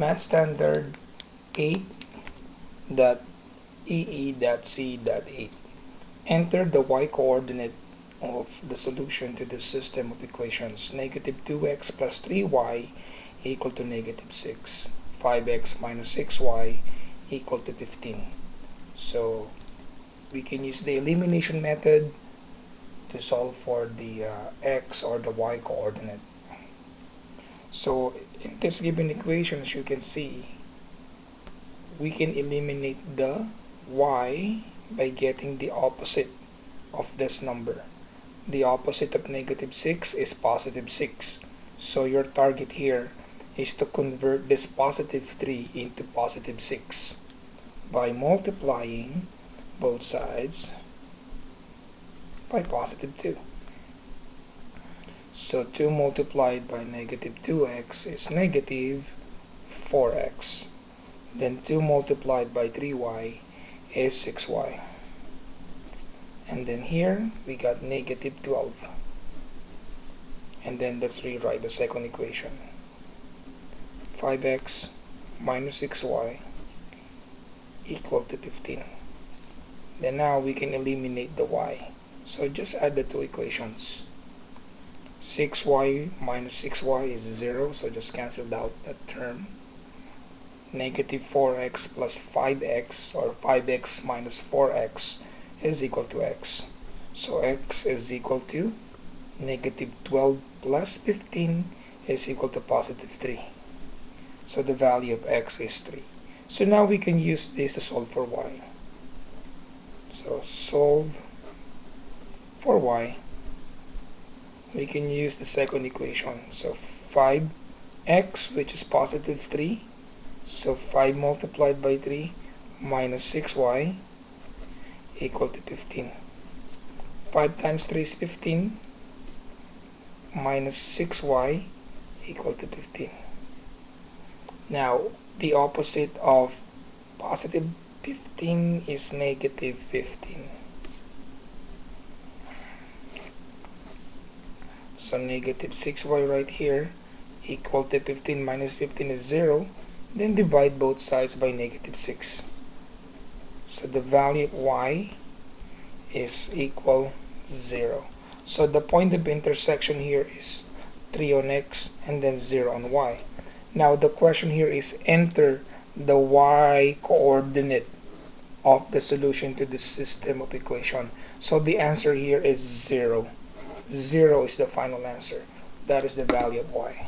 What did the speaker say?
Math standard 8.ee.c.8. Enter the y-coordinate of the solution to this system of equations. Negative 2x plus 3y equal to negative 6. 5x minus 6y equal to 15. So we can use the elimination method to solve for the x or the y coordinate. So in this given equation, as you can see, we can eliminate the y by getting the opposite of this number. The opposite of negative 6 is positive 6. So your target here is to convert this positive 3 into positive 6 by multiplying both sides by positive 2. So 2 multiplied by negative 2x is negative 4x. Then 2 multiplied by 3y is 6y. And then here we got negative 12. And then let's rewrite the second equation. 5x minus 6y equal to 15. Then now we can eliminate the y. So just add the two equations. 6y minus 6y is 0, so just cancel out that term. Negative 4x plus 5x, or 5x minus 4x, is equal to x. So x is equal to negative 12 plus 15 is equal to positive 3. So the value of x is 3. So now we can use this to solve for y. So solve for y. We can use the second equation. So 5x, which is positive 3. So 5 multiplied by 3 minus 6y equal to 15. 5 times 3 is 15 minus 6y equal to 15. Now the opposite of positive 15 is negative 15. So negative 6y right here equal to 15 minus 15 is 0. Then divide both sides by negative 6. So the value of y is equal 0. So the point of intersection here is 3 on x and then 0 on y. Now the question here is enter the y coordinate of the solution to this system of equation. So the answer here is 0. 0 is the final answer. That is the value of y.